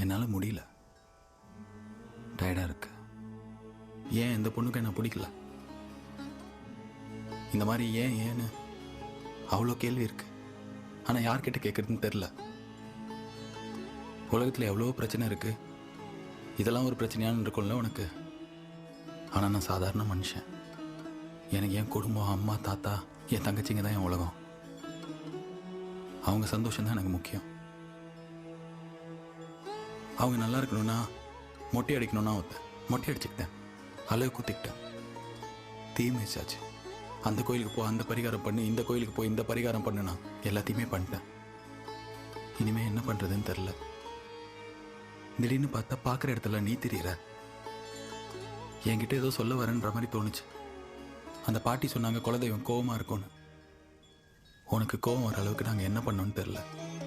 என்னால் முடியல, டயர்டாக இருக்கு. ஏன் இந்த பொண்ணுக்கு என்ன பிடிக்கல? இந்த மாதிரி ஏன்னு அவ்வளோ கேள்வி இருக்கு. ஆனால் யார்கிட்ட கேட்குறதுன்னு தெரில. உலகத்தில் எவ்வளோ பிரச்சனை இருக்கு, இதெல்லாம் ஒரு பிரச்சனையானு இருக்கும்ல உனக்கு. ஆனால் நான் சாதாரண மனுஷன். எனக்கு என் குடும்பம், அம்மா, தாத்தா, என் தங்கச்சிங்க தான் என் உலகம். அவங்க சந்தோஷம் தான் எனக்கு முக்கியம். அவங்க நல்லா இருக்கணும்னா மொட்டை அடிக்கணும்னா மொட்டை அடிச்சுக்கிட்டேன், அழகு குத்திக்கிட்டேன், தீ மிதிச்சாச்சு. அந்த கோயிலுக்கு போ, அந்த பரிகாரம் பண்ணு, இந்த கோயிலுக்கு போய் இந்த பரிகாரம் பண்ணுனா எல்லாத்தையுமே பண்ணிட்டேன். இனிமே என்ன பண்ணுறதுன்னு தெரில. திடீர்னு பார்த்தா பார்க்குற இடத்துல நீ தெரியற. என்கிட்ட ஏதோ சொல்ல வரேன்ற மாதிரி தோணுச்சு. அந்த பாட்டி சொன்னாங்க குலதெய்வம் கோவமாக இருக்கும்னு. உனக்கு கோவம் வர அளவுக்கு நாங்கள் என்ன பண்ணோன்னு தெரில.